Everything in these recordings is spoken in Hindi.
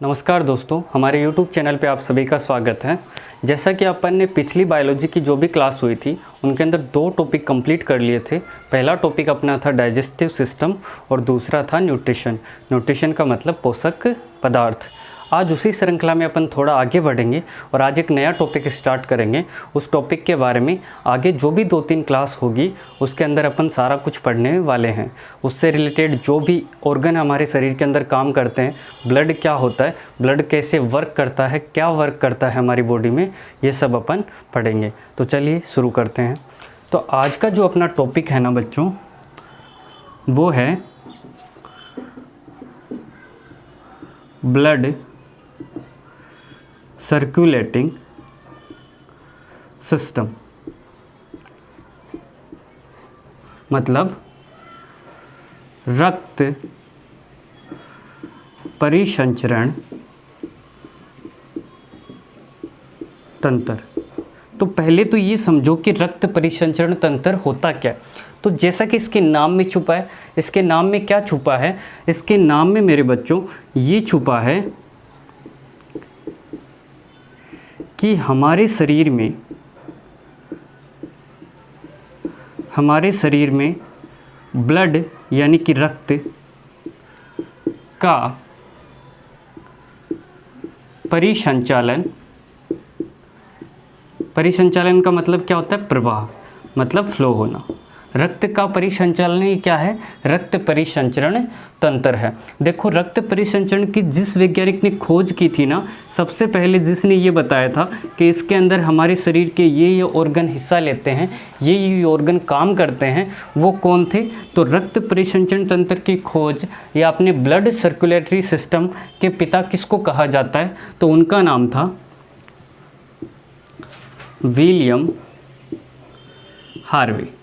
नमस्कार दोस्तों, हमारे YouTube चैनल पे आप सभी का स्वागत है। जैसा कि अपन ने पिछली बायोलॉजी की जो भी क्लास हुई थी उनके अंदर दो टॉपिक कंप्लीट कर लिए थे। पहला टॉपिक अपना था डाइजेस्टिव सिस्टम और दूसरा था न्यूट्रिशन। न्यूट्रिशन का मतलब पोषक पदार्थ। आज उसी श्रृंखला में अपन थोड़ा आगे बढ़ेंगे और आज एक नया टॉपिक स्टार्ट करेंगे। उस टॉपिक के बारे में आगे जो भी 2-3 क्लास होगी उसके अंदर अपन सारा कुछ पढ़ने वाले हैं। उससे रिलेटेड जो भी ऑर्गन हमारे शरीर के अंदर काम करते हैं, ब्लड क्या होता है, ब्लड कैसे वर्क करता है, क्या वर्क करता है हमारी बॉडी में, ये सब अपन पढ़ेंगे। तो चलिए शुरू करते हैं। तो आज का जो अपना टॉपिक है ना बच्चों, वो है ब्लड सर्कुलेटिंग सिस्टम। मतलब रक्त परिसंचरण तंत्र। तो पहले तो ये समझो कि रक्त परिसंचरण तंत्र होता क्या है। तो जैसा कि इसके नाम में छुपा है, इसके नाम में क्या छुपा है, इसके नाम में मेरे बच्चों ये छुपा है कि हमारे शरीर में ब्लड यानी कि रक्त का परिसंचालन का मतलब क्या होता है, प्रवाह, मतलब फ्लो होना। रक्त का परिसंचालन ये क्या है, रक्त परिसंचरण तंत्र है। देखो, रक्त परिसंचरण की जिस वैज्ञानिक ने खोज की थी ना, सबसे पहले जिसने ये बताया था कि इसके अंदर हमारे शरीर के ये ऑर्गन हिस्सा लेते हैं, ये ऑर्गन काम करते हैं, वो कौन थे? तो रक्त परिसंचरण तंत्र की खोज या अपने ब्लड सर्कुलेटरी सिस्टम के पिता किसको कहा जाता है? तो उनका नाम था विलियम हार्वे।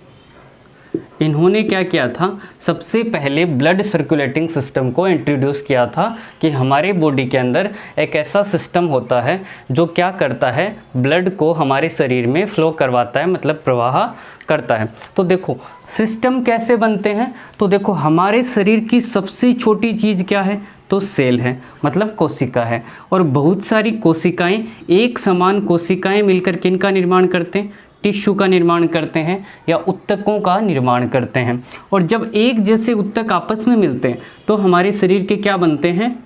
इन्होंने क्या किया था, सबसे पहले ब्लड सर्कुलेटिंग सिस्टम को इंट्रोड्यूस किया था कि हमारे बॉडी के अंदर एक ऐसा सिस्टम होता है जो क्या करता है, ब्लड को हमारे शरीर में फ्लो करवाता है, मतलब प्रवाह करता है। तो देखो सिस्टम कैसे बनते हैं। तो देखो हमारे शरीर की सबसे छोटी चीज़ क्या है, तो सेल है, मतलब कोशिका है। और बहुत सारी कोशिकाएं, एक समान कोशिकाएं मिलकर किनका निर्माण करते हैं, टिश्यू का निर्माण करते हैं या उत्तकों का निर्माण करते हैं। और जब एक जैसे उत्तक आपस में मिलते हैं तो हमारे शरीर के क्या बनते हैं,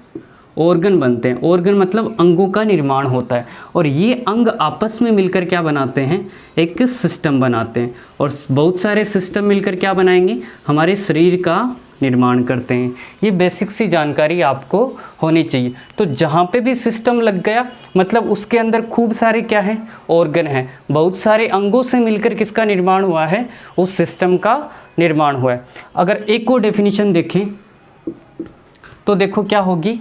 ऑर्गन बनते हैं। ऑर्गन मतलब अंगों का निर्माण होता है। और ये अंग आपस में मिलकर क्या बनाते हैं, एक सिस्टम बनाते हैं। और बहुत सारे सिस्टम मिलकर क्या बनाएंगे, हमारे शरीर का निर्माण करते हैं। ये बेसिक सी जानकारी आपको होनी चाहिए। तो जहाँ पे भी सिस्टम लग गया मतलब उसके अंदर खूब सारे क्या हैं, ऑर्गन हैं। बहुत सारे अंगों से मिलकर किसका निर्माण हुआ है, उस सिस्टम का निर्माण हुआ है। अगर एक और डेफिनेशन देखें तो देखो क्या होगी,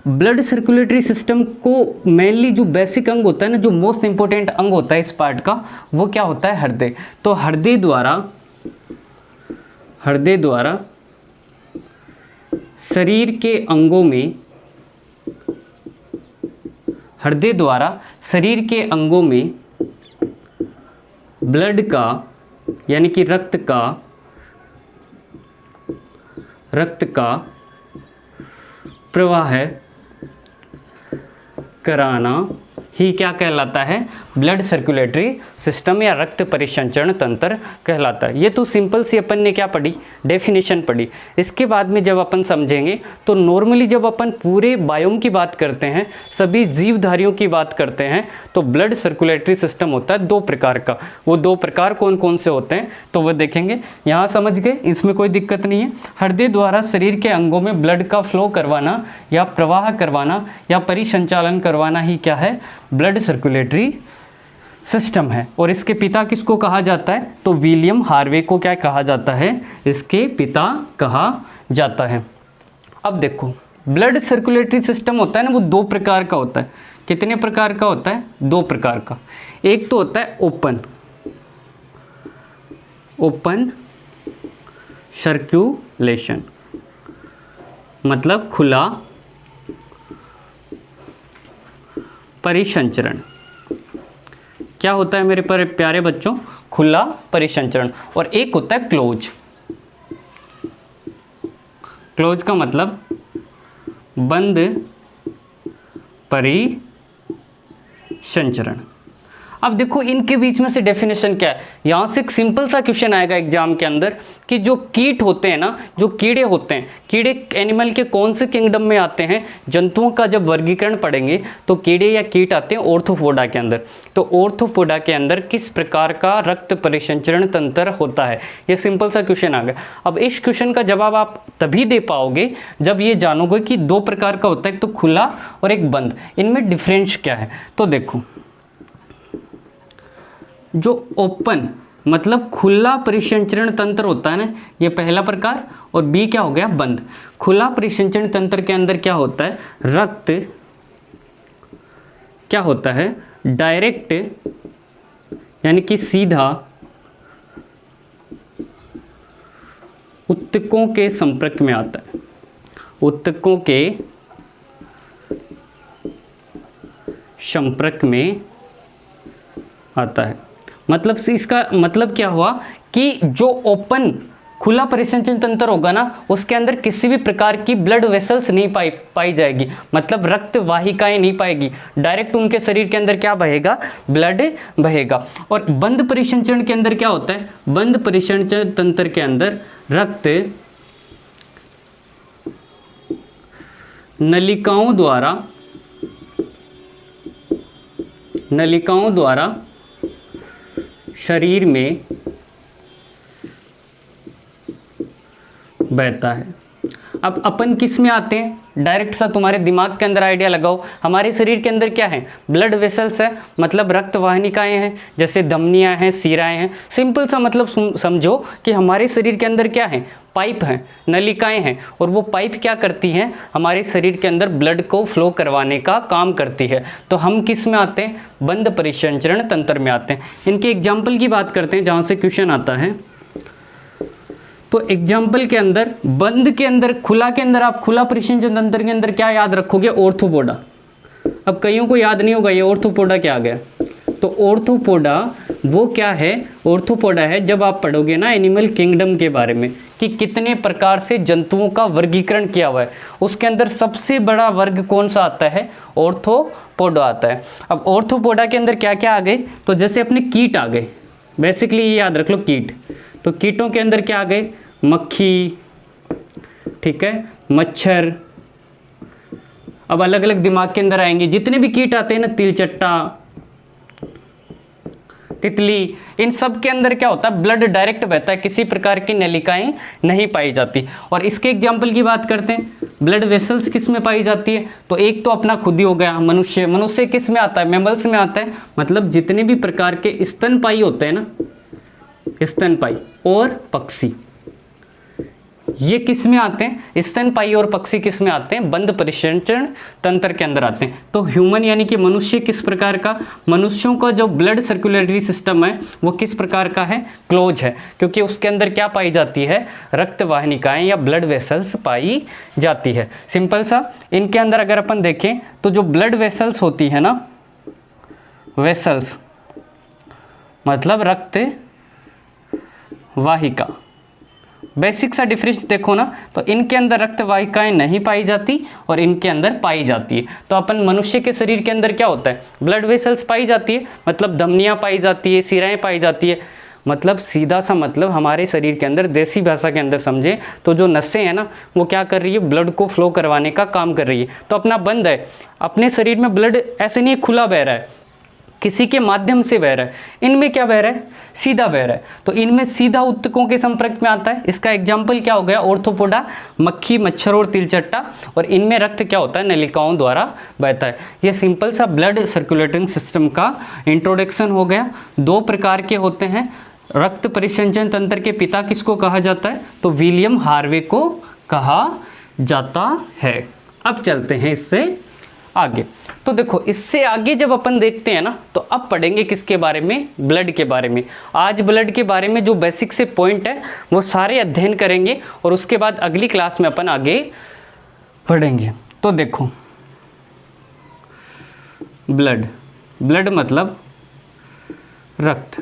ब्लड सर्कुलेटरी सिस्टम को मेनली जो बेसिक अंग होता है ना, जो मोस्ट इंपॉर्टेंट अंग होता है इस पार्ट का, वो क्या होता है, हृदय। तो हृदय द्वारा शरीर के अंगों में ब्लड का यानी कि रक्त का प्रवाह कराना ही क्या कहलाता है, ब्लड सर्कुलेटरी सिस्टम या रक्त परिसंचरण तंत्र कहलाता है। ये तो सिंपल सी अपन ने क्या पढ़ी, डेफिनेशन पढ़ी। इसके बाद में जब अपन समझेंगे तो नॉर्मली जब अपन पूरे बायोम की बात करते हैं, सभी जीवधारियों की बात करते हैं, तो ब्लड सर्कुलेटरी सिस्टम होता है 2 प्रकार का। वो 2 प्रकार कौन कौन से होते हैं तो वो देखेंगे। यहाँ समझ गए, इसमें कोई दिक्कत नहीं है। हृदय द्वारा शरीर के अंगों में ब्लड का फ्लो करवाना या प्रवाह करवाना या परिसंचालन करवाना ही क्या है, ब्लड सर्कुलेटरी सिस्टम है। और इसके पिता किसको कहा जाता है, तो विलियम हार्वे को क्या कहा जाता है, इसके पिता कहा जाता है। अब देखो ब्लड सर्कुलेटरी सिस्टम होता है ना, वो 2 प्रकार का होता है। कितने प्रकार का होता है, 2 प्रकार का। एक तो होता है ओपन सर्कुलेशन, मतलब खुला परिसंचरण। क्या होता है मेरे प्यारे बच्चों, खुला परिसंचरण। और एक होता है क्लोज का मतलब बंद परिसंचरण। अब देखो इनके बीच में से डेफिनेशन क्या है, यहाँ से एक सिंपल सा क्वेश्चन आएगा एग्जाम के अंदर कि जो कीट होते हैं ना, जो कीड़े होते हैं, कीड़े एनिमल के कौन से किंगडम में आते हैं, जंतुओं का जब वर्गीकरण पढ़ेंगे तो कीड़े या कीट आते हैं ऑर्थोपोडा के अंदर। तो ऑर्थोपोडा के अंदर किस प्रकार का रक्त परिसंचरण तंत्र होता है, ये सिंपल सा क्वेश्चन आ गया। अब इस क्वेश्चन का जवाब आप तभी दे पाओगे जब ये जानोगे कि दो प्रकार का होता है, एक तो खुला और एक बंद, इनमें डिफरेंस क्या है। तो देखो जो ओपन मतलब खुला परिसंचरण तंत्र होता है ना, ये पहला प्रकार, और बी क्या हो गया, बंद। खुला परिसंचरण तंत्र के अंदर क्या होता है, रक्त क्या होता है, डायरेक्ट यानी कि सीधा ऊतकों के संपर्क में आता है, ऊतकों के संपर्क में आता है। मतलब इसका मतलब क्या हुआ कि जो ओपन खुला परिसंचरण तंत्र होगा ना, उसके अंदर किसी भी प्रकार की ब्लड वेसल्स नहीं पाई जाएगी, मतलब रक्त वाहिकाएं नहीं पाएगी, डायरेक्ट उनके शरीर के अंदर क्या बहेगा, ब्लड बहेगा। और बंद परिसंचरण के अंदर क्या होता है, बंद परिसंचरण तंत्र के अंदर रक्त नलिकाओं द्वारा शरीर में बहता है। अब अपन किस में आते हैं, डायरेक्ट सा तुम्हारे दिमाग के अंदर आइडिया लगाओ, हमारे शरीर के अंदर क्या है, ब्लड वेसल्स है, मतलब रक्त वाहिनिकाएं हैं, जैसे धमनियां हैं, शिराएं हैं। सिंपल सा मतलब समझो कि हमारे शरीर के अंदर क्या है, पाइप हैं, नलिकाएं हैं, और वो पाइप क्या करती हैं, हमारे शरीर के अंदर ब्लड को फ्लो करवाने का काम करती है। तो हम किस में आते हैं, बंद परिसंचरण तंत्र में आते हैं। इनके एग्जाम्पल की बात करते हैं जहाँ से क्वेश्चन आता है। तो एग्जाम्पल के अंदर बंद के अंदर, खुला के अंदर आप खुला परिसंचरण तंत्र के अंदर क्या याद रखोगे, ऑर्थोपोडा। अब कईयों को याद नहीं होगा ये ऑर्थोपोडा क्या आ गया। तो ऑर्थोपोडा वो क्या है, ऑर्थोपोडा है जब आप पढ़ोगे ना एनिमल किंगडम के बारे में कि कितने प्रकार से जंतुओं का वर्गीकरण किया हुआ है, उसके अंदर सबसे बड़ा वर्ग कौन सा आता है, ऑर्थोपोडा आता है। अब ऑर्थोपोडा के अंदर क्या क्या आ गए, तो जैसे अपने कीट आ गए, बेसिकली ये याद रख लो कीट। तो कीटों के अंदर क्या आ गए, मक्खी, ठीक है, मच्छर। अब अलग अलग दिमाग के अंदर आएंगे जितने भी कीट आते हैं ना, तिलचट्टा, तितली, इन सब के अंदर क्या होता है, ब्लड डायरेक्ट बहता है, किसी प्रकार की नलिकाएं नहीं पाई जाती। और इसके एग्जाम्पल की बात करते हैं, ब्लड वेसल्स किस में पाई जाती है, तो एक तो अपना खुद ही हो गया मनुष्य, मनुष्य किस में आता है, मैमल्स में आता है, मतलब जितने भी प्रकार के स्तनपायी होते हैं ना, स्तनपायी और पक्षी, ये किस में आते हैं, स्तनपायी और पक्षी किस में आते हैं, बंद परिसंचरण तंत्र के अंदर आते हैं। तो ह्यूमन यानी कि मनुष्य किस प्रकार का, मनुष्यों का जो ब्लड सर्कुलेटरी सिस्टम है वो किस प्रकार का है, क्लोज है, क्योंकि उसके अंदर क्या पाई जाती है, रक्त वाहिनिकाएं या ब्लड वेसल्स पाई जाती है। सिंपल सा इनके अंदर अगर अपन देखें तो जो ब्लड वेसल्स होती है ना, वेसल्स मतलब रक्त वाहिका, बेसिक सा डिफरेंस देखो ना, तो इनके अंदर रक्त वाहिकाएं नहीं पाई जाती और इनके अंदर पाई जाती है। तो अपन मनुष्य के शरीर के अंदर क्या होता है, ब्लड वेसल्स पाई जाती है, मतलब धमनियां पाई जाती है, शिराएं पाई जाती है, मतलब सीधा सा मतलब हमारे शरीर के अंदर देसी भाषा के अंदर समझे तो जो नसें हैं ना वो क्या कर रही है, ब्लड को फ्लो करवाने का काम कर रही है। तो अपना बंद है, अपने शरीर में ब्लड ऐसे नहीं खुला बह रहा है, किसी के माध्यम से बह रहा है। इनमें क्या बह रहा है, सीधा बह रहा है, तो इनमें सीधा ऊतकों के संपर्क में आता है। इसका एग्जाम्पल क्या हो गया, ऑर्थोपोडा, मक्खी, मच्छर और तिलचट्टा, और इनमें रक्त क्या होता है, नलिकाओं द्वारा बहता है। ये सिंपल सा ब्लड सर्कुलेटिंग सिस्टम का इंट्रोडक्शन हो गया। दो प्रकार के होते हैं, रक्त परिसंचरण तंत्र के पिता किसको कहा जाता है, तो विलियम हार्वे को कहा जाता है। अब चलते हैं इससे आगे। तो देखो इससे आगे जब अपन देखते हैं ना, तो अब पढ़ेंगे किसके बारे में, ब्लड के बारे में। आज ब्लड के बारे में जो बेसिक से पॉइंट है वो सारे अध्ययन करेंगे और उसके बाद अगली क्लास में अपन आगे पढ़ेंगे। तो देखो ब्लड, ब्लड मतलब रक्त,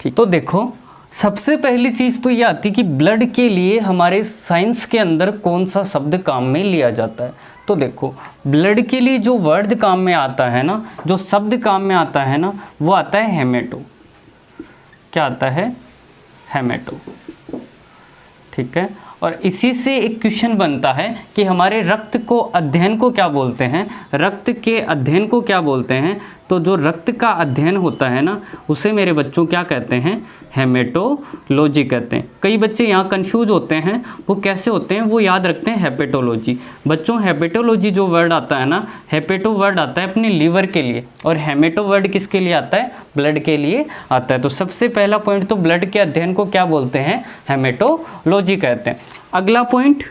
ठीक। तो देखो सबसे पहली चीज़ तो ये आती कि ब्लड के लिए हमारे साइंस के अंदर कौन सा शब्द काम में लिया जाता है। तो देखो ब्लड के लिए जो वर्ड काम में आता है ना, जो शब्द काम में आता है ना, वो आता है हेमेटो। क्या आता है? हेमेटो। ठीक है, और इसी से एक क्वेश्चन बनता है कि हमारे रक्त को अध्ययन को क्या बोलते हैं, रक्त के अध्ययन को क्या बोलते हैं। तो जो रक्त का अध्ययन होता है ना, उसे मेरे बच्चों क्या कहते हैं? हेमेटोलॉजी कहते हैं। कई बच्चे यहाँ कंफ्यूज होते हैं, वो कैसे होते हैं, वो याद रखते हैं हेपेटोलॉजी। बच्चों हेपेटोलॉजी जो वर्ड आता है ना, हेपेटो वर्ड आता है अपने लीवर के लिए, और हेमेटो वर्ड किसके लिए आता है? ब्लड के लिए आता है। तो सबसे पहला पॉइंट तो ब्लड के अध्ययन को क्या बोलते हैं? हेमेटोलॉजी कहते हैं। अगला पॉइंट,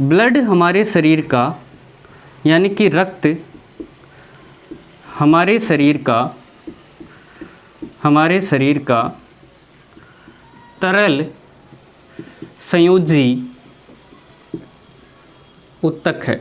ब्लड हमारे शरीर का, यानी कि रक्त हमारे शरीर का तरल संयोजी ऊतक है।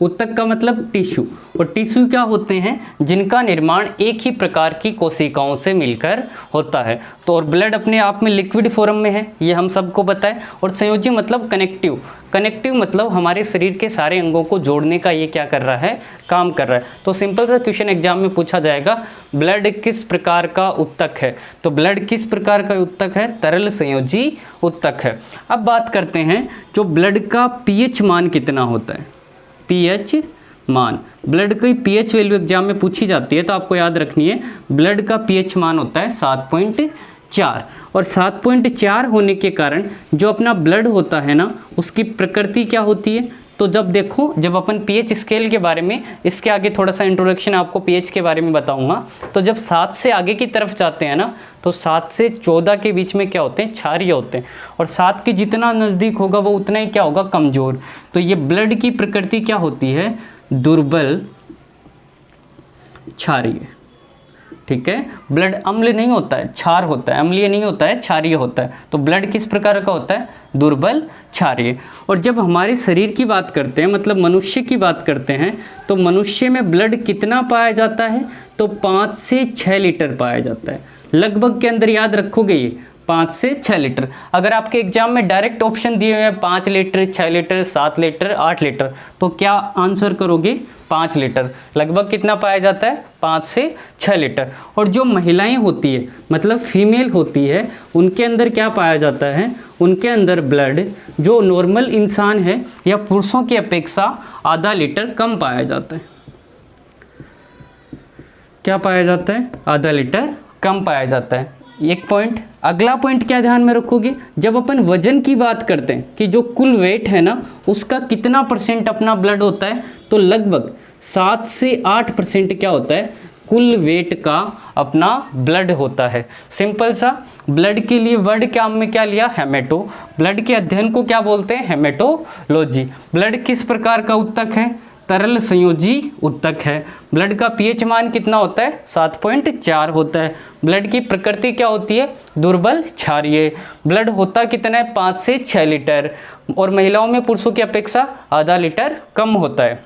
ऊतक का मतलब टिश्यू, और टिश्यू क्या होते हैं? जिनका निर्माण एक ही प्रकार की कोशिकाओं से मिलकर होता है। तो और ब्लड अपने आप में लिक्विड फॉर्म में है, ये हम सबको पता है। और संयोजी मतलब कनेक्टिव, कनेक्टिव मतलब हमारे शरीर के सारे अंगों को जोड़ने का ये क्या कर रहा है? काम कर रहा है। तो सिंपल सा क्वेश्चन एग्जाम में पूछा जाएगा, ब्लड किस प्रकार का ऊतक है? तो ब्लड किस प्रकार का ऊतक है? तरल संयोजी ऊतक है। अब बात करते हैं जो ब्लड का पीएच मान कितना होता है। पीएच मान, ब्लड की पीएच वैल्यू एग्जाम में पूछी जाती है, तो आपको याद रखनी है ब्लड का पीएच मान होता है 7.4। और 7.4 होने के कारण जो अपना ब्लड होता है ना, उसकी प्रकृति क्या होती है? तो जब देखो, जब अपन पीएच स्केल के बारे में, इसके आगे थोड़ा सा इंट्रोडक्शन आपको पीएच के बारे में बताऊंगा। तो जब 7 से आगे की तरफ जाते हैं ना, तो 7 से 14 के बीच में क्या होते हैं? क्षारीय होते हैं। और 7 के जितना नज़दीक होगा वो उतना ही क्या होगा? कमज़ोर। तो ये ब्लड की प्रकृति क्या होती है? दुर्बल क्षारीय। ठीक है, ब्लड अम्ल नहीं होता है, क्षार होता है, अम्लीय नहीं होता है, क्षारीय होता है। तो ब्लड किस प्रकार का होता है? दुर्बल क्षारीय। और जब हमारे शरीर की बात करते हैं, मतलब मनुष्य की बात करते हैं, तो मनुष्य में ब्लड कितना पाया जाता है? तो 5 से 6 लीटर पाया जाता है। लगभग के अंदर याद रखोगे ये 5 से 6 लीटर। अगर आपके एग्जाम में डायरेक्ट ऑप्शन दिए हुए हैं 5 लीटर, 6 लीटर, 7 लीटर, 8 लीटर, तो क्या आंसर करोगे? 5 लीटर। लगभग कितना पाया जाता है? 5 से 6 लीटर। और जो महिलाएं होती है, मतलब फीमेल होती है, उनके अंदर क्या पाया जाता है? उनके अंदर ब्लड जो नॉर्मल इंसान है या पुरुषों की अपेक्षा आधा लीटर कम पाया जाता है। क्या पाया जाता है? आधा लीटर कम पाया जाता है। एक पॉइंट। अगला पॉइंट क्या ध्यान में रखोगे? जब अपन वजन की बात करते हैं कि जो कुल वेट है ना, उसका कितना % अपना ब्लड होता है, तो लगभग 7 से 8% क्या होता है? कुल वेट का अपना ब्लड होता है। सिंपल सा, ब्लड के लिए वर्ड क्या में क्या लिया? हेमेटो। ब्लड के अध्ययन को क्या बोलते हैं? हेमेटोलॉजी। ब्लड किस प्रकार का ऊतक है? तरल संयोजी ऊतक है। ब्लड का पीएच मान कितना होता है? 7.4 होता है। ब्लड की प्रकृति क्या होती है? दुर्बल क्षारीय। ब्लड होता कितना है? 5 से 6 लीटर। और महिलाओं में पुरुषों की अपेक्षा आधा लीटर कम होता है।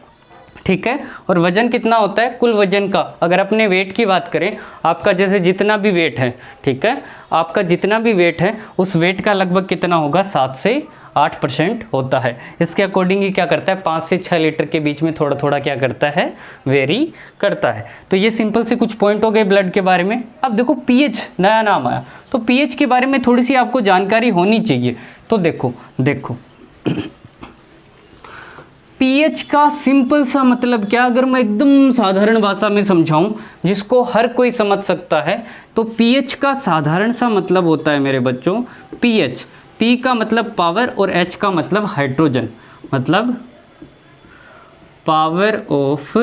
ठीक है, और वजन कितना होता है? कुल वजन का, अगर अपने वेट की बात करें, आपका जैसे जितना भी वेट है, ठीक है, आपका जितना भी वेट है, उस वेट का लगभग कितना होगा? 7 से 8% होता है। इसके अकॉर्डिंग ही क्या करता है? 5 से 6 लीटर के बीच में थोड़ा थोड़ा क्या करता है? वेरी करता है। तो ये सिंपल से कुछ पॉइंट हो गए ब्लड के बारे में। अब देखो पीएच नया नाम आया, तो पीएच के बारे में थोड़ी सी आपको जानकारी होनी चाहिए। तो देखो पीएच का सिंपल सा मतलब क्या, अगर मैं एकदम साधारण भाषा में समझाऊं जिसको हर कोई समझ सकता है, तो पीएच का साधारण सा मतलब होता है मेरे बच्चों, पीएच, पी का मतलब पावर और एच का मतलब हाइड्रोजन, मतलब पावर ऑफ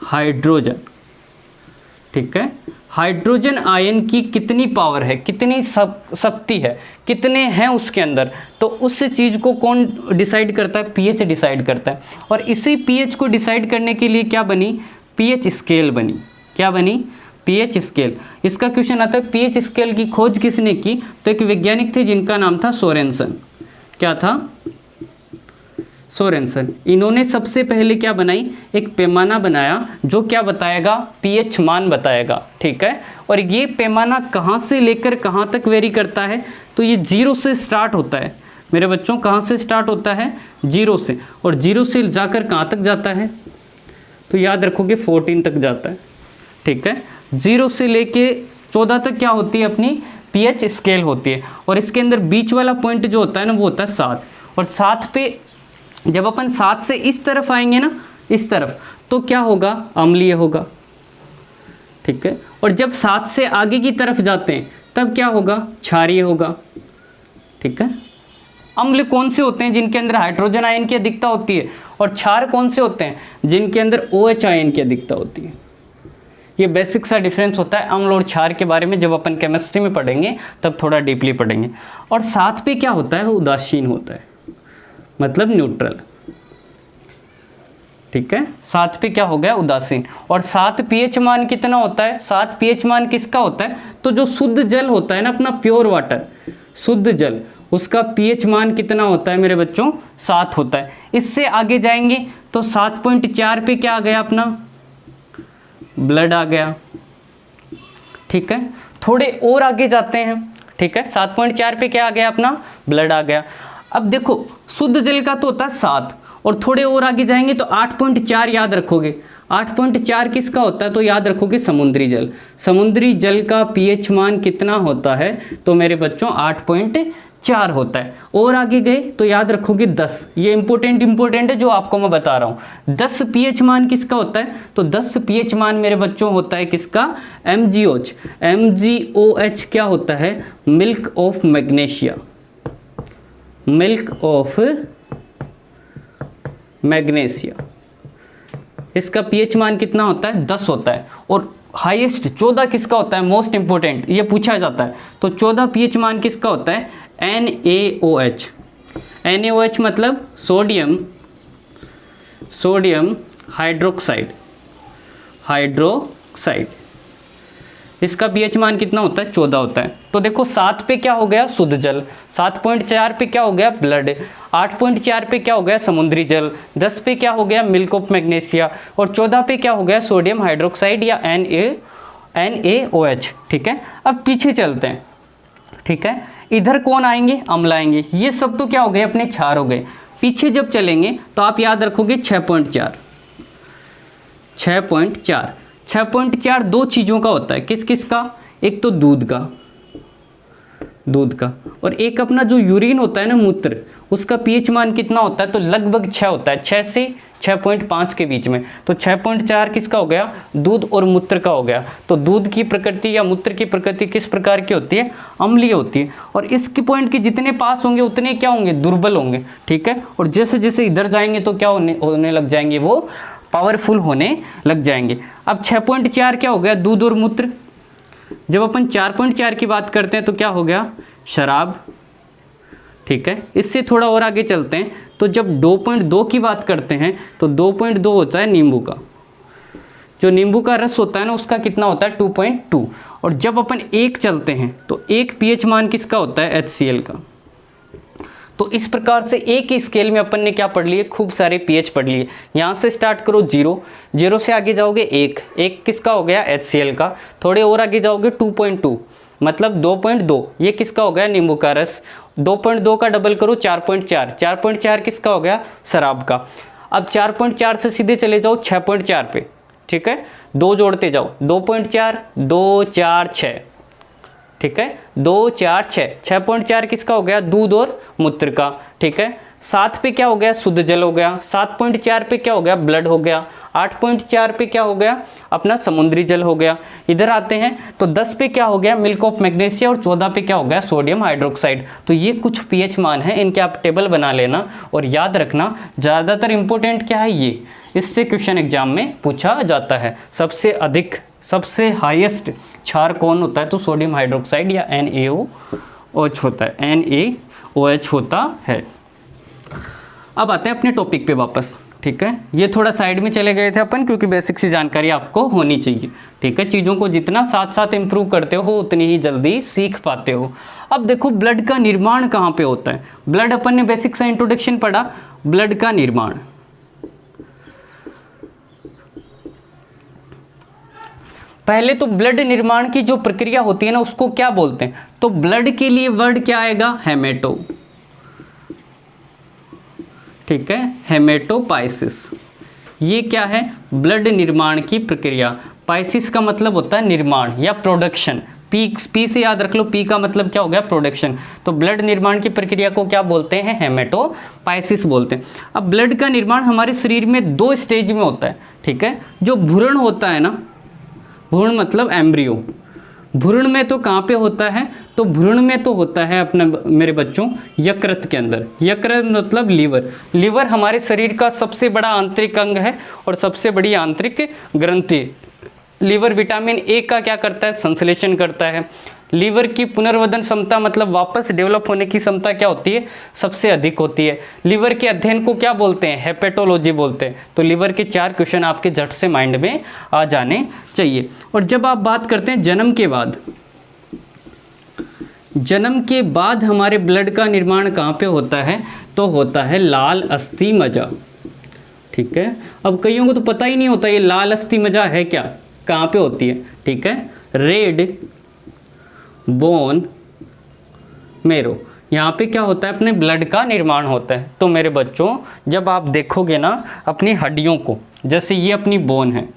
हाइड्रोजन। ठीक है, हाइड्रोजन आयन की कितनी पावर है, कितनी शक्ति है, कितने हैं उसके अंदर, तो उस चीज़ को कौन डिसाइड करता है? पीएच डिसाइड करता है। और इसी पीएच को डिसाइड करने के लिए क्या बनी? पीएच स्केल बनी। क्या बनी? PH scale. इसका क्वेश्चन आता है पीएच स्केल की खोज किसने की? तो एक वैज्ञानिक थे जिनका नाम था सोरेनसन। क्या था? सोरेनसन। इन्होंने सबसे पहले क्या बनाई? एक पैमाना बनाया जो क्या बताएगा? पीएच मान बताएगा। ठीक है, और ये पैमाना कहाँ से लेकर कहाँ तक वेरी करता है? तो ये 0 से स्टार्ट होता है। मेरे बच्चों कहाँ से स्टार्ट होता है, 0 से, और 0 से जाकर कहाँ तक जाता है, तो याद रखोगे 14 तक जाता है, ठीक है। 0 से लेके 14 तक क्या होती है अपनी पीएच स्केल होती है, और इसके अंदर बीच वाला पॉइंट जो होता है ना वो होता है 7, और 7 पे जब अपन 7 से इस तरफ आएंगे ना, इस तरफ, तो क्या होगा, अम्लीय होगा, ठीक है। और जब 7 से आगे की तरफ जाते हैं तब क्या होगा, क्षारीय होगा, ठीक है। अम्ल कौन से होते हैं, जिनके अंदर हाइड्रोजन आयन की अधिकता होती है, और क्षार कौन से होते हैं, जिनके अंदर OH आयन की अधिकता होती है। ये बेसिक सा डिफरेंस होता है अम्ल और क्षार के बारे में, जब अपन केमिस्ट्री में पढ़ेंगे तब थोड़ा डीपली पढ़ेंगे। और 7 पे क्या होता है, उदासीन होता है, मतलब न्यूट्रल, ठीक है। 7 पे क्या हो गया, उदासीन। और 7 पीएच मान कितना होता है, 7 पीएच मान किसका होता है, तो जो शुद्ध जल होता है ना अपना, प्योर वाटर, शुद्ध जल, उसका पीएच मान कितना होता है मेरे बच्चों, 7 होता है। इससे आगे जाएंगे तो 7.4 पे क्या आ गया अपना, ब्लड आ गया, ठीक है। थोड़े और आगे जाते हैं, ठीक है, 7.4 पे क्या आ गया अपना, ब्लड आ गया। अब देखो शुद्ध जल का तो होता है 7, और थोड़े और आगे जाएंगे तो 8.4 याद रखोगे, 8.4 किसका होता है, तो याद रखोगे समुद्री जल। समुद्री जल का पीएच मान कितना होता है, तो मेरे बच्चों 8.4 होता है। और आगे गए तो याद रखोगे 10, ये इंपॉर्टेंट है जो आपको मैं बता रहा हूँ। 10 पीएच मान किसका होता है, तो 10 पीएच मान मेरे बच्चों होता है किसका, MgOH। MgOH क्या होता है, milk of magnesia, milk of magnesia. इसका पीएच मान कितना होता है, 10 होता है। और हाईएस्ट 14 किसका होता है, मोस्ट इंपोर्टेंट, ये पूछा जाता है, तो 14 पीएच मान किसका होता है, NaOH। NaOH मतलब सोडियम हाइड्रोक्साइड, इसका पीएच मान कितना होता है, 14 होता है। तो देखो 7 पे क्या हो गया, शुद्ध जल, 7.4 पे क्या हो गया, ब्लड, 8.4 पे क्या हो गया, समुद्री जल, 10 पे क्या हो गया, मिल्क ऑफ मैग्नीशिया, और 14 पे क्या हो गया, सोडियम हाइड्रोक्साइड या NaOH, ठीक है। अब पीछे चलते हैं, ठीक है, इधर कौन आएंगे, अम्ल आएंगे। ये सब तो क्या हो गए, अपने क्षार हो गए। पीछे जब चलेंगे तो आप याद रखोगे 6.4 दो चीज़ों का होता है, किस किस का, एक तो दूध का, और एक अपना जो यूरिन होता है ना, मूत्र, उसका पीएच मान कितना होता है, तो लगभग 6 होता है, 6 से 6.5 के बीच में। तो 6.4 किसका हो गया, दूध और मूत्र का हो गया। तो दूध की प्रकृति या मूत्र की प्रकृति किस प्रकार की होती है, अम्लीय होती है। और इसके पॉइंट के जितने पास होंगे उतने क्या होंगे, दुर्बल होंगे, ठीक है। और जैसे जैसे इधर जाएंगे तो क्या होने लग जाएंगे, वो पावरफुल होने लग जाएंगे। अब 6.4 क्या हो गया, दूध और मूत्र। जब अपन 4.4 की बात करते हैं तो क्या हो गया, शराब, ठीक है। इससे थोड़ा और आगे चलते हैं तो जब 2.2 की बात करते हैं तो 2.2 होता है नींबू का, जो नींबू का रस होता है ना, उसका कितना होता है, 2.2। और जब अपन 1 चलते हैं तो 1 पीएच मान किसका होता है, HCl का। तो इस प्रकार से एक ही स्केल में अपन ने क्या पढ़ लिए, खूब सारे पीएच पढ़ लिए। यहाँ से स्टार्ट करो 0 से आगे जाओगे 1 किसका हो गया, HCl का। थोड़े और आगे जाओगे 2.2 मतलब 2.2, ये किसका हो गया, नींबू का रस। 2.2 का डबल करो 4.4 किसका हो गया, शराब का। अब 4.4 से सीधे चले जाओ 6.4 पे, ठीक है, 2 जोड़ते जाओ, 2.4 2 4 6, ठीक है, 2 4 6, 6.4 किसका हो गया, दूध और मूत्र का, ठीक है। 7 पे क्या हो गया, शुद्ध जल हो गया। 7.4 पे क्या हो गया, ब्लड हो गया। 8.4 पे क्या हो गया, अपना समुद्री जल हो गया। इधर आते हैं तो 10 पे क्या हो गया, मिल्क ऑफ मैग्नीशिया, और 14 पे क्या हो गया, सोडियम हाइड्रोक्साइड। तो ये कुछ पीएच मान है, इनके आप टेबल बना लेना और याद रखना। ज़्यादातर इंपॉर्टेंट क्या है, ये इससे क्वेश्चन एग्जाम में पूछा जाता है। सबसे हाईएस्ट क्षार कौन होता है, तो सोडियम हाइड्रोक्साइड या NaOH होता है, NaOH होता है। अब आते हैं अपने टॉपिक पे वापस, ठीक है। ये थोड़ा साइड में चले गए थे अपन, क्योंकि बेसिक सी जानकारी आपको होनी चाहिए, ठीक है। चीज़ों को जितना साथ साथ इम्प्रूव करते हो उतनी ही जल्दी सीख पाते हो। अब देखो ब्लड का निर्माण कहाँ पे होता है। ब्लड अपन ने बेसिक सा इंट्रोडक्शन पढ़ा, ब्लड का निर्माण। पहले तो ब्लड निर्माण की जो प्रक्रिया होती है ना, उसको क्या बोलते हैं, तो ब्लड के लिए वर्ड क्या आएगा, हेमेटो। ठीक है, हेमेटोपाइसिस। ये क्या है? ब्लड निर्माण की प्रक्रिया। पाइसिस का मतलब होता है निर्माण या प्रोडक्शन। पी से याद रख लो, पी का मतलब क्या हो गया? प्रोडक्शन। तो ब्लड निर्माण की प्रक्रिया को क्या बोलते हैं? हेमेटोपाइसिस बोलते हैं। अब ब्लड का निर्माण हमारे शरीर में 2 स्टेज में होता है, ठीक है। जो भ्रूण होता है ना, भ्रूण मतलब एम्ब्रियो, भ्रूण में तो कहाँ पे होता है? तो भ्रूण में तो होता है अपना मेरे बच्चों यकृत के अंदर। यकृत मतलब लीवर। लीवर हमारे शरीर का सबसे बड़ा आंतरिक अंग है और सबसे बड़ी आंतरिक ग्रंथि। लीवर विटामिन ए का क्या करता है? संश्लेषण करता है। लीवर की पुनर्वधन क्षमता मतलब वापस डेवलप होने की क्षमता क्या होती है? सबसे अधिक होती है। लीवर के अध्ययन को क्या बोलते हैं? हेपेटोलॉजी बोलते हैं। तो लीवर के 4 क्वेश्चन आपके झट से माइंड में आ जाने चाहिए। और जब आप बात करते हैं जन्म के बाद, जन्म के बाद हमारे ब्लड का निर्माण कहाँ पे होता है? तो होता है लाल अस्थि मज्जा, ठीक है। अब कईयों को तो पता ही नहीं होता ये लाल अस्थि मज्जा है क्या, कहाँ पे होती है, ठीक है। रेड बोन मेरो, यहाँ पे क्या होता है? अपने ब्लड का निर्माण होता है। तो मेरे बच्चों जब आप देखोगे ना अपनी हड्डियों को, जैसे ये अपनी बोन है,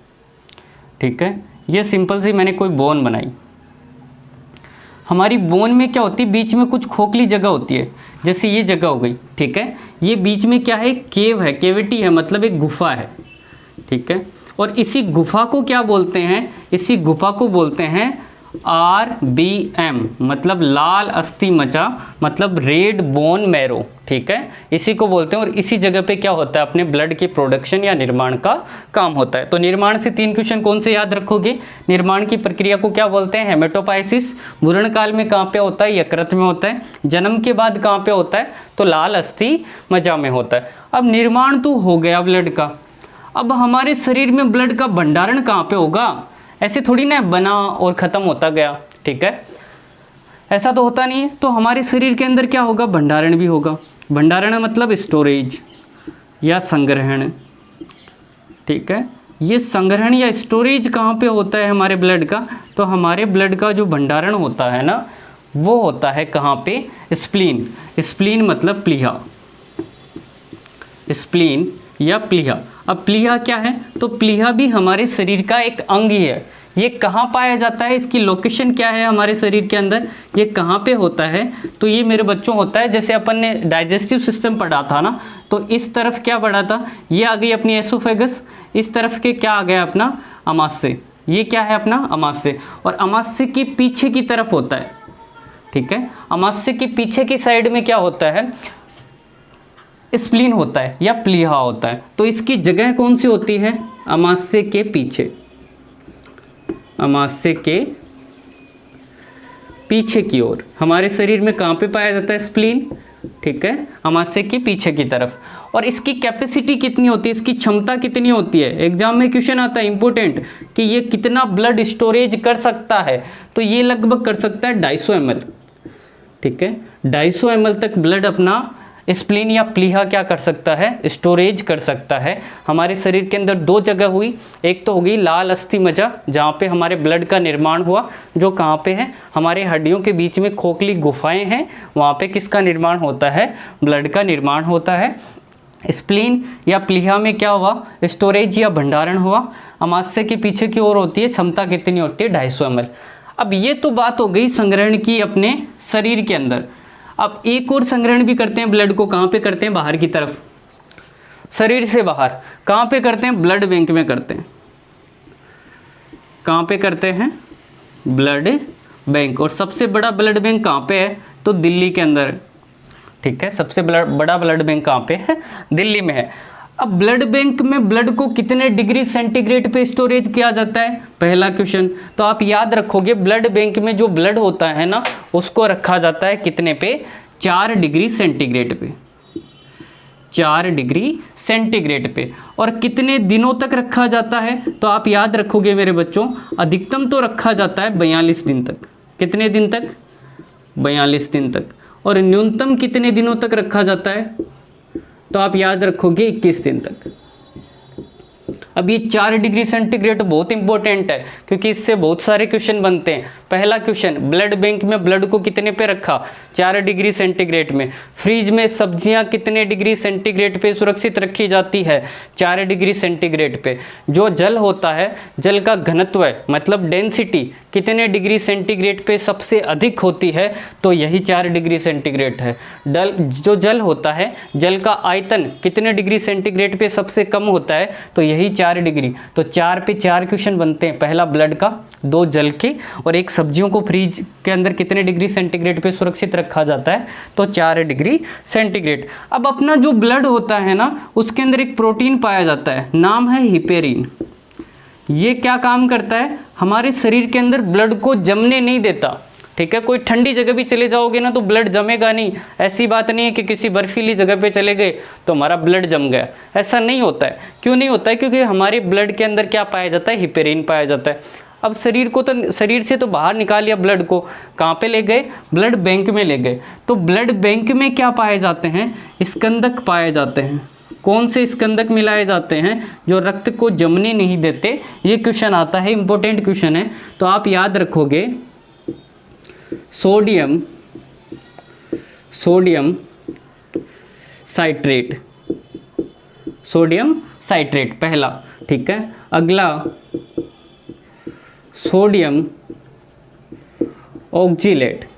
ठीक है, ये सिंपल सी मैंने कोई बोन बनाई। हमारी बोन में क्या होती है? बीच में कुछ खोखली जगह होती है, जैसे ये जगह हो गई, ठीक है। ये बीच में क्या है? केव है, केविटी है, मतलब एक गुफा है, ठीक है। और इसी गुफा को क्या बोलते हैं? इसी गुफा को बोलते हैं RBM, मतलब लाल अस्थि मज्जा, मतलब रेड बोन मैरो, ठीक है, इसी को बोलते हैं। और इसी जगह पे क्या होता है? अपने ब्लड की प्रोडक्शन या निर्माण का काम होता है। तो निर्माण से 3 क्वेश्चन कौन से याद रखोगे? निर्माण की प्रक्रिया को क्या बोलते हैं? हेमेटोपाइसिस। भ्रूण काल में कहाँ पे होता है? यकृत में होता है। जन्म के बाद कहाँ पे होता है? तो लाल अस्थि मज्जा में होता है। अब निर्माण तो हो गया ब्लड का, अब हमारे शरीर में ब्लड का भंडारण कहाँ पे होगा? ऐसे थोड़ी ना बना और ख़त्म होता गया, ठीक है, ऐसा तो होता नहीं है। तो हमारे शरीर के अंदर क्या होगा? भंडारण भी होगा। भंडारण मतलब स्टोरेज या संग्रहण, ठीक है। ये संग्रहण या स्टोरेज कहाँ पे होता है हमारे ब्लड का? तो हमारे ब्लड का जो भंडारण होता है ना, वो होता है कहाँ पे? स्प्लीन। स्प्लीन मतलब प्लीहा, स्प्लीन या प्लीहा। अब प्लीहा क्या है? तो प्लीहा भी हमारे शरीर का एक अंग ही है। ये कहाँ पाया जाता है? इसकी लोकेशन क्या है हमारे शरीर के अंदर? ये कहाँ पे होता है? तो ये मेरे बच्चों होता है, जैसे अपन ने डाइजेस्टिव सिस्टम पढ़ा था ना, तो इस तरफ क्या पढ़ा था? ये आ गई अपनी एसोफेगस, इस तरफ के क्या आ गया? अपना अमाशय। ये क्या है? अपना अमाशय। और अमाशय के पीछे की तरफ होता है, ठीक है। अमाशय के पीछे की साइड में क्या होता है? स्प्लीन होता है या प्लीहा होता है। तो इसकी जगह कौन सी होती है? अमाशय के पीछे, अमाशय के पीछे की ओर। हमारे शरीर में कहाँ पे पाया जाता है? स्प्लीन, ठीक है, अमाशय के पीछे की तरफ। और इसकी कैपेसिटी कितनी होती है? इसकी क्षमता कितनी होती है? एग्जाम में क्वेश्चन आता है इंपॉर्टेंट कि ये कितना ब्लड स्टोरेज कर सकता है? तो ये लगभग कर सकता है 250 ml, ठीक है। 250 ml तक ब्लड अपना स्प्लीन या प्लीहा क्या कर सकता है? स्टोरेज कर सकता है। हमारे शरीर के अंदर 2 जगह हुई, एक तो होगी लाल अस्थि मज्जा जहाँ पे हमारे ब्लड का निर्माण हुआ, जो कहाँ पे है? हमारे हड्डियों के बीच में खोखली गुफाएं हैं, वहाँ पे किसका निर्माण होता है? ब्लड का निर्माण होता है। स्प्लीन या प्लीहा में क्या हुआ? स्टोरेज या भंडारण हुआ। अमाशय के पीछे की ओर होती है, क्षमता कितनी होती है? 250 ml। अब ये तो बात हो गई संग्रहण की अपने शरीर के अंदर। अब एक और संग्रहण भी करते हैं ब्लड को, कहाँ पे करते हैं? बाहर की तरफ, शरीर से बाहर। कहाँ पे करते हैं? ब्लड बैंक में करते हैं। कहाँ पे करते हैं? Blood bank. और सबसे बड़ा ब्लड बैंक कहाँ पे है? तो दिल्ली के अंदर है, ठीक है। सबसे बड़ा ब्लड बैंक कहाँ पे है? दिल्ली में है। अब ब्लड बैंक में ब्लड को कितने डिग्री सेंटीग्रेड पे स्टोरेज किया जाता है? पहला क्वेश्चन। तो आप याद रखोगे ब्लड बैंक में जो ब्लड होता है ना, उसको रखा जाता है कितने पे? 4 डिग्री सेंटीग्रेड पे, 4 डिग्री सेंटीग्रेड पे। और कितने दिनों तक रखा जाता है? तो आप याद रखोगे मेरे बच्चों, अधिकतम तो रखा जाता है 42 दिन तक। कितने दिन तक? 42 दिन तक। और न्यूनतम कितने दिनों तक रखा जाता है? तो आप याद रखोगे 21 दिन तक। अब ये 4 डिग्री सेंटीग्रेड बहुत इंपॉर्टेंट है क्योंकि इससे बहुत सारे क्वेश्चन बनते हैं। पहला क्वेश्चन, ब्लड बैंक में ब्लड को कितने पे रखा, 4 डिग्री सेंटीग्रेड में। फ्रिज में सब्जियां कितने डिग्री सेंटीग्रेड पे सुरक्षित रखी जाती है, 4 डिग्री सेंटीग्रेड पे। जो जल होता है, जल का घनत्व है मतलब डेंसिटी कितने डिग्री सेंटीग्रेड पे सबसे अधिक होती है, तो यही 4 डिग्री सेंटीग्रेड है। जो जल होता है, जल का आयतन कितने डिग्री सेंटीग्रेड पे सबसे कम होता है, तो यही 4 डिग्री। तो 4 पे 4 क्वेश्चन बनते हैं, पहला ब्लड का, 2 जल के, और एक सब्जियों को फ्रिज के अंदर कितने डिग्री सेंटीग्रेड पे सुरक्षित रखा जाता है, तो 4 डिग्री सेंटीग्रेड। अब अपना जो ब्लड होता है ना, उसके अंदर एक प्रोटीन पाया जाता है, नाम है हिपेरिन। ये क्या काम करता है, हमारे शरीर के अंदर ब्लड को जमने नहीं देता। ठीक है, कोई ठंडी जगह भी चले जाओगे ना तो ब्लड जमेगा नहीं। ऐसी बात नहीं है कि किसी बर्फीली जगह पे चले गए तो हमारा ब्लड जम गया, ऐसा नहीं होता है। क्यों नहीं होता है, क्योंकि हमारे ब्लड के अंदर क्या पाया जाता है, हिपेरिन पाया जाता है। अब शरीर से तो बाहर निकाल लिया ब्लड को, कहाँ पे ले गए, ब्लड बैंक में ले गए। तो ब्लड बैंक में क्या पाए जाते हैं, स्कंदक पाए जाते हैं। कौन से स्कंदक मिलाए जाते हैं जो रक्त को जमने नहीं देते, ये क्वेश्चन आता है, इंपॉर्टेंट क्वेश्चन है। तो आप याद रखोगे सोडियम साइट्रेट, सोडियम साइट्रेट पहला। ठीक है, अगला सोडियम ऑक्जिलेट।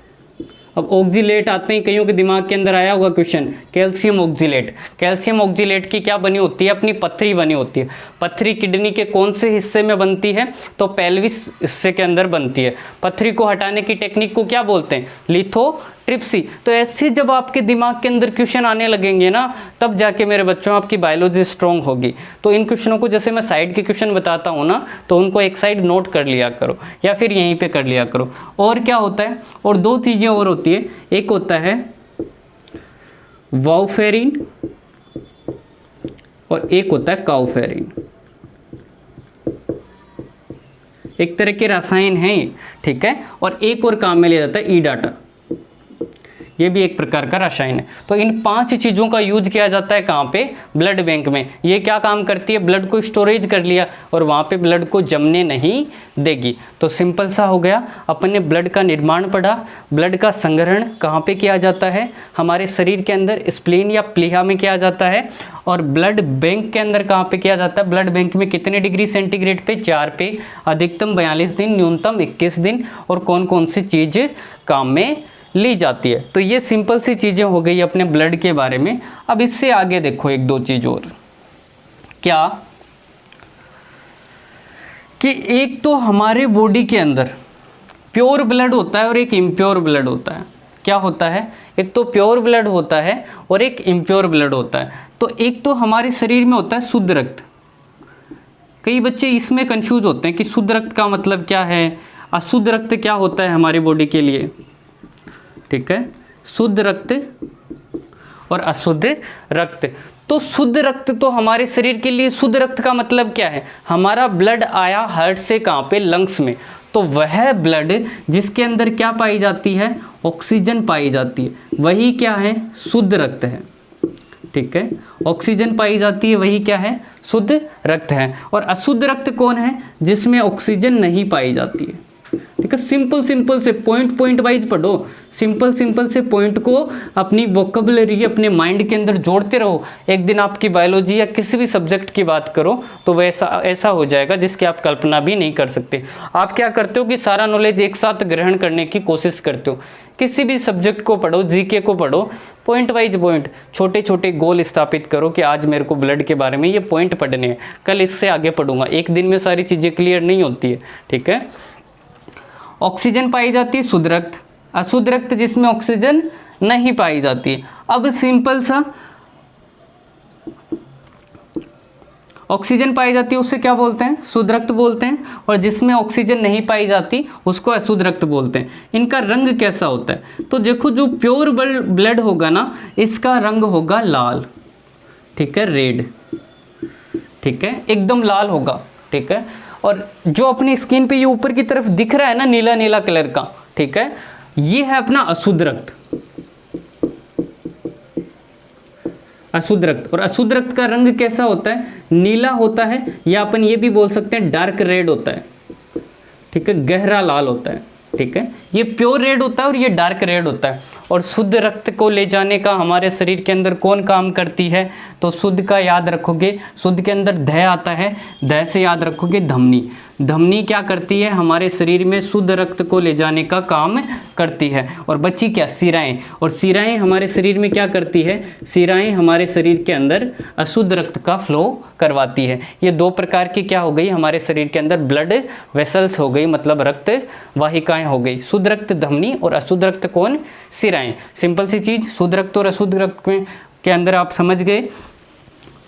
अब ऑक्जिलेट आते ही कईयों के दिमाग के अंदर आया होगा question, calcium oxalate. Calcium oxalate की क्या बनी होती है, अपनी पथरी बनी होती है। पथरी किडनी के कौन से हिस्से में बनती है, तो पेल्विस हिस्से के अंदर बनती है। पथरी को हटाने की टेक्निक को क्या बोलते हैं, लिथोट्रिप्सी। तो ऐसे जब आपके दिमाग के अंदर क्वेश्चन आने लगेंगे ना, तब जाके मेरे बच्चों आपकी बायोलॉजी स्ट्रॉन्ग होगी। तो इन क्वेश्चनों को जैसे मैं साइड के क्वेश्चन बताता हूँ ना, तो उनको एक साइड नोट कर लिया करो या फिर यहीं पे कर लिया करो। और क्या होता है, और 2 चीज़ें और होती है, एक होता है वार्फेरिन और एक होता है काउफेरिन। एक तरह के रसायन हैं ये, ठीक है। और एक और काम में लिया जाता है ई डाटा, ये भी एक प्रकार का रसायन है। तो इन 5 चीज़ों का यूज किया जाता है कहाँ पे, ब्लड बैंक में। ये क्या काम करती है, ब्लड को स्टोरेज कर लिया और वहाँ पे ब्लड को जमने नहीं देगी। तो सिंपल सा हो गया, अपन ने ब्लड का निर्माण पढ़ा। ब्लड का संग्रहण कहाँ पे किया जाता है, हमारे शरीर के अंदर स्प्लीन या प्लीहा में किया जाता है। और ब्लड बैंक के अंदर कहाँ पे किया जाता है, ब्लड बैंक में कितने डिग्री सेंटीग्रेड पे, 4 पे, अधिकतम 42 दिन, न्यूनतम 21 दिन। और कौन कौन सी चीज़ काम में ली जाती है। तो ये सिंपल सी चीज़ें हो गई अपने ब्लड के बारे में। अब इससे आगे देखो 1-2 चीज़ और, क्या कि एक तो हमारे बॉडी के अंदर प्योर ब्लड होता है और एक इम्प्योर ब्लड होता है। क्या होता है, एक तो प्योर ब्लड होता है और एक इम्प्योर ब्लड होता है। तो एक तो हमारे शरीर में होता है शुद्ध रक्त। कई बच्चे इसमें कंफ्यूज होते हैं कि शुद्ध रक्त का मतलब क्या है, अशुद्ध रक्त क्या होता है हमारी बॉडी के लिए। ठीक है, शुद्ध रक्त और अशुद्ध रक्त। तो शुद्ध रक्त तो हमारे शरीर के लिए, शुद्ध रक्त का मतलब क्या है, हमारा ब्लड आया हार्ट से कहाँ पे, लंग्स में। तो वह ब्लड जिसके अंदर क्या पाई जाती है, ऑक्सीजन पाई जाती है, वही क्या है, शुद्ध रक्त है। ठीक है, ऑक्सीजन पाई जाती है, वही क्या है, शुद्ध रक्त है। और अशुद्ध रक्त कौन है, जिसमें ऑक्सीजन नहीं पाई जाती है। ठीक है, सिंपल से पॉइंट वाइज पढ़ो, सिंपल से पॉइंट को अपनी वोकैबुलरी, अपने माइंड के अंदर जोड़ते रहो। एक दिन आपकी बायोलॉजी या किसी भी सब्जेक्ट की बात करो तो वैसा ऐसा हो जाएगा जिसकी आप कल्पना भी नहीं कर सकते। आप क्या करते हो कि सारा नॉलेज एक साथ ग्रहण करने की कोशिश करते हो। किसी भी सब्जेक्ट को पढ़ो, जीके को पढ़ो, पॉइंट वाइज पॉइंट, छोटे छोटे गोल स्थापित करो कि आज मेरे को ब्लड के बारे में ये पॉइंट पढ़ने हैं, कल इससे आगे पढ़ूंगा। एक दिन में सारी चीज़ें क्लियर नहीं होती है। ठीक है, ऑक्सीजन पाई जाती है शुद्ध रक्त, अशुद्ध रक्त जिसमें ऑक्सीजन नहीं पाई जाती। अब सिंपल सा, ऑक्सीजन पाई जाती है उससे क्या बोलते हैं, शुद्ध रक्त बोलते हैं, और जिसमें ऑक्सीजन नहीं पाई जाती उसको अशुद्ध रक्त बोलते हैं। इनका रंग कैसा होता है, तो देखो जो प्योर ब्लड होगा ना, इसका रंग होगा लाल। ठीक है, रेड। ठीक है, एकदम लाल होगा। ठीक है, और जो अपनी स्किन पे ये ऊपर की तरफ दिख रहा है ना, नीला नीला कलर का, ठीक है, ये है अपना अशुद्ध रक्त। अशुद्ध रक्त। और अशुद्ध रक्त का रंग कैसा होता है? नीला होता है, या अपन ये भी बोल सकते हैं डार्क रेड होता है, ठीक है, गहरा लाल होता है, ठीक है। ये प्योर रेड होता है और ये डार्क रेड होता है। और शुद्ध रक्त को ले जाने का हमारे शरीर के अंदर कौन काम करती है? तो शुद्ध का याद रखोगे, शुद्ध के अंदर ध आता है, ध से याद रखोगे धमनी। धमनी क्या करती है? हमारे शरीर में शुद्ध रक्त को ले जाने का काम करती है। और बची क्या? शिराएं। और शिराएं हमारे शरीर में क्या करती है? शिराएं हमारे शरीर के अंदर अशुद्ध रक्त का फ्लो करवाती है। ये दो प्रकार की क्या हो गई हमारे शरीर के अंदर? ब्लड वेसल्स हो गई, मतलब रक्त वाहिकाएं हो गई। शुद्ध रक्त धमनी और अशुद्ध रक्त कौन? शिराएं। सिंपल सी चीज, शुद्ध रक्त और अशुद्ध रक्त के अंदर आप समझ गए।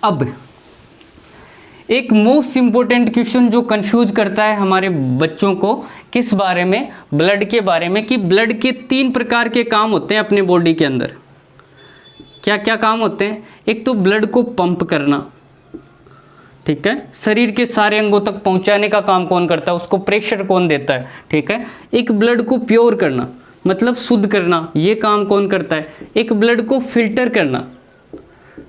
अब एक मोस्ट इंपॉर्टेंट क्वेश्चन जो कंफ्यूज करता है हमारे बच्चों को, किस बारे में? ब्लड के बारे में, कि ब्लड के 3 प्रकार के काम होते हैं अपने बॉडी के अंदर। क्या क्या काम होते हैं? एक तो ब्लड को पंप करना, ठीक है, शरीर के सारे अंगों तक पहुंचाने का काम कौन करता है? उसको प्रेशर कौन देता है? ठीक है। एक ब्लड को प्योर करना, मतलब शुद्ध करना, ये काम कौन करता है? एक ब्लड को फिल्टर करना,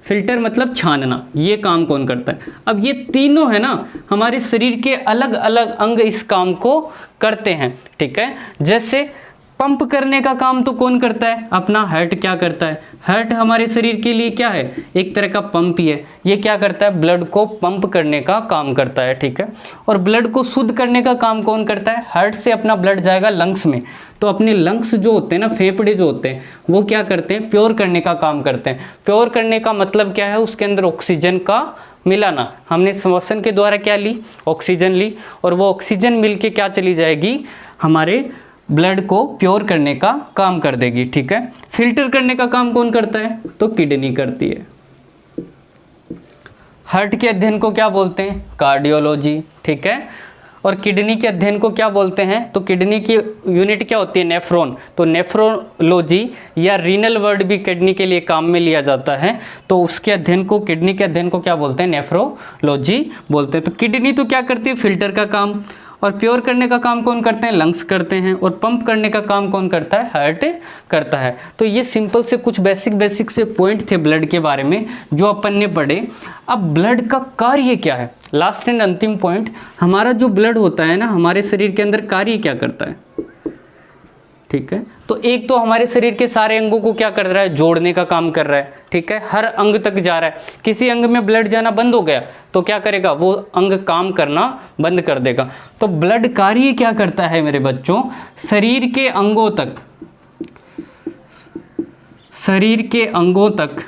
फिल्टर मतलब छानना, ये काम कौन करता है? अब ये तीनों है ना, हमारे शरीर के अलग अलग अंग इस काम को करते हैं, ठीक है। जैसे पंप करने का काम तो कौन करता है? अपना हार्ट क्या करता है? हार्ट हमारे शरीर के लिए क्या है? एक तरह का पंप ही है। ये क्या करता है? ब्लड को पंप करने का काम करता है, ठीक है। और ब्लड को शुद्ध करने का काम कौन करता है? हार्ट से अपना ब्लड जाएगा लंग्स में, तो अपने लंग्स जो होते हैं ना, फेफड़े जो होते हैं, वो क्या करते हैं? प्योर करने का काम करते हैं। प्योर करने का मतलब क्या है? उसके अंदर ऑक्सीजन का मिलाना। हमने श्वसन के द्वारा क्या ली? ऑक्सीजन ली, और वो ऑक्सीजन मिलके क्या चली जाएगी? हमारे ब्लड को प्योर करने का काम कर देगी, ठीक है। फिल्टर करने का काम कौन करता है? तो किडनी करती है। हार्ट के अध्ययन को क्या बोलते हैं? कार्डियोलॉजी, ठीक है। और किडनी के अध्ययन को क्या बोलते हैं? तो किडनी की यूनिट क्या होती है? नेफ्रॉन। तो नेफ्रोलॉजी या रीनल वर्ड भी किडनी के लिए काम में लिया जाता है, तो उसके अध्ययन को, किडनी के अध्ययन को क्या बोलते हैं? नेफ्रोलॉजी बोलते हैं। तो किडनी तो क्या करती है? फिल्टर का काम। और प्योर करने का काम कौन करते हैं? लंग्स करते हैं। और पंप करने का काम कौन करता है? हार्ट करता है। तो ये सिंपल से कुछ बेसिक से पॉइंट थे ब्लड के बारे में जो अपन ने पढ़े। अब ब्लड का कार्य क्या है? लास्ट एंड अंतिम पॉइंट, हमारा जो ब्लड होता है ना, हमारे शरीर के अंदर कार्य क्या करता है? ठीक है। तो एक तो हमारे शरीर के सारे अंगों को क्या कर रहा है? जोड़ने का काम कर रहा है, ठीक है। हर अंग तक जा रहा है। किसी अंग में ब्लड जाना बंद हो गया तो क्या करेगा? वो अंग काम करना बंद कर देगा। तो ब्लड कार्य क्या करता है मेरे बच्चों? शरीर के अंगों तक, शरीर के अंगों तक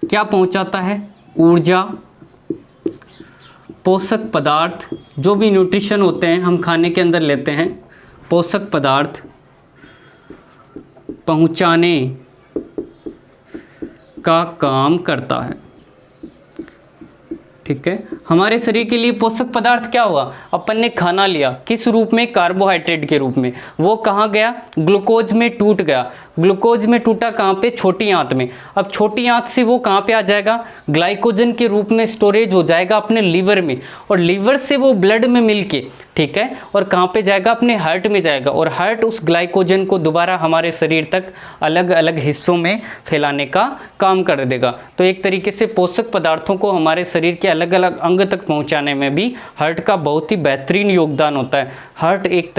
क्या पहुंचाता है? ऊर्जा, पोषक पदार्थ, जो भी न्यूट्रिशन होते हैं हम खाने के अंदर लेते हैं, पोषक पदार्थ पहुंचाने का काम करता है, ठीक है। हमारे शरीर के लिए पोषक पदार्थ क्या हुआ? अपन ने खाना लिया, किस रूप में? कार्बोहाइड्रेट के रूप में। वो कहाँ गया? ग्लूकोज में टूट गया। ग्लूकोज में टूटा कहाँ पे? छोटी आंत में। अब छोटी आंत से वो कहाँ पे आ जाएगा? ग्लाइकोजन के रूप में स्टोरेज हो जाएगा अपने लीवर में, और लीवर से वो ब्लड में मिलके, ठीक है, और कहाँ पे जाएगा? अपने हार्ट में जाएगा। और हार्ट उस ग्लाइकोजन को दोबारा हमारे शरीर तक अलग अलग हिस्सों में फैलाने का काम कर देगा। तो एक तरीके से पोषक पदार्थों को हमारे शरीर के अलग अलग अंग तक पहुँचाने में भी हार्ट का बहुत ही बेहतरीन योगदान होता है। हार्ट एक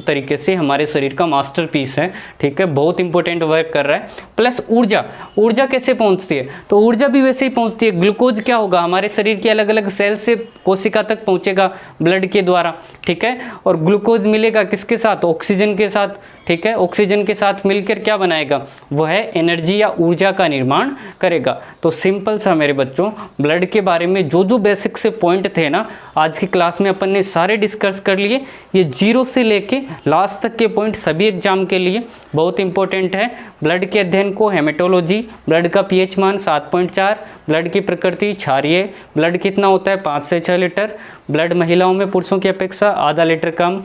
तरीके से हमारे शरीर का मास्टरपीस है, ठीक है, बहुत इंपॉर्टेंट वर्क कर रहा है। प्लस ऊर्जा, ऊर्जा कैसे पहुंचती है? तो ऊर्जा भी वैसे ही पहुंचती है। ग्लूकोज क्या होगा? हमारे शरीर के अलग अलग सेल से कोशिका तक पहुंचेगा ब्लड के द्वारा, ठीक है। और ग्लूकोज मिलेगा किसके साथ? ऑक्सीजन के साथ, ठीक है। ऑक्सीजन के साथ मिलकर क्या बनाएगा? वह है एनर्जी या ऊर्जा का निर्माण करेगा। तो सिंपल सा मेरे बच्चों, ब्लड के बारे में जो जो बेसिक से पॉइंट थे ना, आज की क्लास में अपन ने सारे डिस्कस कर लिए। ये 0 से लेके लास्ट तक के पॉइंट सभी एग्जाम के लिए बहुत इंपॉर्टेंट है। ब्लड के अध्ययन को हेमेटोलॉजी, ब्लड का पीएच मान 7.4, ब्लड की प्रकृति क्षारीय, ब्लड कितना होता है? 5 से 6 लीटर, ब्लड महिलाओं में पुरुषों की अपेक्षा आधा लीटर कम,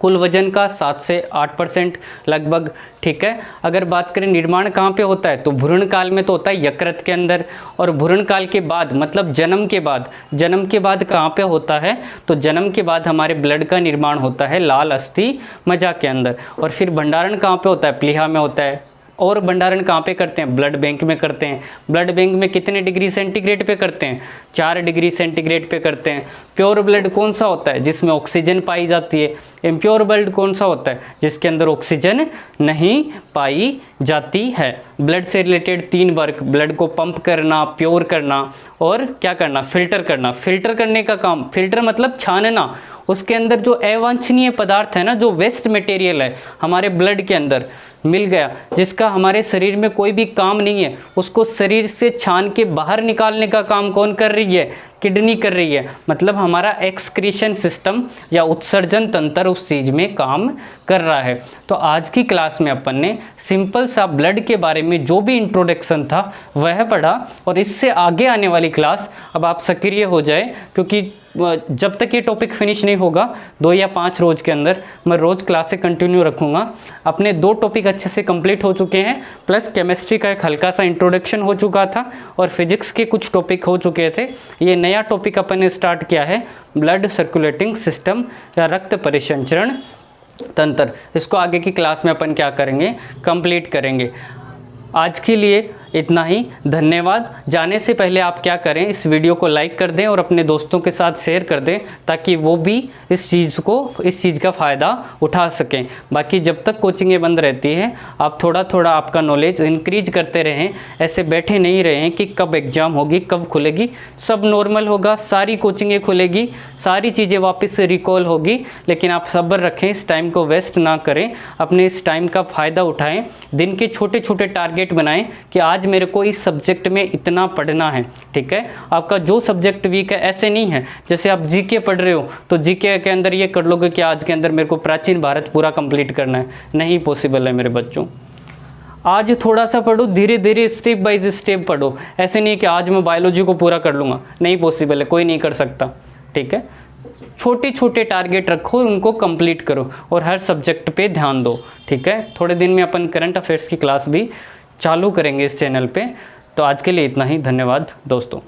कुल वजन का 7 से 8% लगभग, ठीक है। अगर बात करें निर्माण कहाँ पे होता है, तो भ्रूण काल में तो होता है यकृत के अंदर, और भ्रूण काल के बाद मतलब जन्म के बाद कहाँ पे होता है? तो जन्म के बाद हमारे ब्लड का निर्माण होता है लाल अस्थि मज्जा के अंदर। और फिर भंडारण कहाँ पे होता है? प्लीहा में होता है, और भंडारण कहाँ पे करते हैं? ब्लड बैंक में करते हैं। ब्लड बैंक में कितने डिग्री सेंटीग्रेड पे करते हैं? 4 डिग्री सेंटीग्रेड पे करते हैं। प्योर ब्लड कौन सा होता है? जिसमें ऑक्सीजन पाई जाती है। इम्प्योर ब्लड कौन सा होता है? जिसके अंदर ऑक्सीजन नहीं पाई जाती है। ब्लड से रिलेटेड 3 वर्क, ब्लड को पंप करना, प्योर करना और क्या करना? फिल्टर करना। फिल्टर करने का काम, फिल्टर मतलब छानना, उसके अंदर जो अवांछनीय पदार्थ है ना, जो वेस्ट मटेरियल है हमारे ब्लड के अंदर मिल गया, जिसका हमारे शरीर में कोई भी काम नहीं है, उसको शरीर से छान के बाहर निकालने का काम कौन कर रही है? किडनी कर रही है। मतलब हमारा एक्सक्रीशन सिस्टम या उत्सर्जन तंत्र उस चीज़ में काम कर रहा है। तो आज की क्लास में अपन ने सिंपल सा ब्लड के बारे में जो भी इंट्रोडक्शन था वह पढ़ा, और इससे आगे आने वाली क्लास अब आप सक्रिय हो जाए, क्योंकि जब तक ये टॉपिक फिनिश नहीं होगा 2 या 5 रोज़ के अंदर मैं रोज़ क्लासें कंटिन्यू रखूँगा। अपने 2 टॉपिक अच्छे से कंप्लीट हो चुके हैं, प्लस केमिस्ट्री का एक हल्का सा इंट्रोडक्शन हो चुका था और फिजिक्स के कुछ टॉपिक हो चुके थे। ये नया टॉपिक अपन ने स्टार्ट किया है, ब्लड सर्कुलेटिंग सिस्टम या रक्त परिसंचरण तंत्र। इसको आगे की क्लास में अपन क्या करेंगे? कंप्लीट करेंगे। आज के लिए इतना ही, धन्यवाद। जाने से पहले आप क्या करें, इस वीडियो को लाइक कर दें और अपने दोस्तों के साथ शेयर कर दें, ताकि वो भी इस चीज़ का फ़ायदा उठा सकें। बाकी जब तक कोचिंगें बंद रहती हैं, आप थोड़ा थोड़ा आपका नॉलेज इंक्रीज करते रहें। ऐसे बैठे नहीं रहें कि कब एग्ज़ाम होगी, कब खुलेगी। सब नॉर्मल होगा, सारी कोचिंगें खुलेगी, सारी चीज़ें वापस से रिकॉल होगी, लेकिन आप सब्र रखें, इस टाइम को वेस्ट ना करें, अपने इस टाइम का फ़ायदा उठाएँ। दिन के छोटे छोटे टारगेट बनाएं कि आज मेरे को इस सब्जेक्ट में इतना पढ़ना है। ठीक है, आपका जो सब्जेक्ट वीक है, ऐसे नहीं है जैसे आप जीके पढ़ रहे हो तो जीके के अंदर ये कर लोगे कि आज के अंदर मेरे को प्राचीन भारत पूरा कंप्लीट करना है। नहीं पॉसिबल है मेरे बच्चों। आज थोड़ा सा पढ़ो, धीरे धीरे स्टेप बाय स्टेप पढ़ो। ऐसे नहीं कि आज मैं बायोलॉजी को पूरा कर लूँगा, नहीं पॉसिबल है, कोई नहीं कर सकता। ठीक है, छोटे छोटे टारगेट रखो, उनको कंप्लीट करो और हर सब्जेक्ट पे ध्यान दो। ठीक है, थोड़े दिन में अपन करंट अफेयर्स की क्लास भी चालू करेंगे इस चैनल पे। तो आज के लिए इतना ही, धन्यवाद दोस्तों।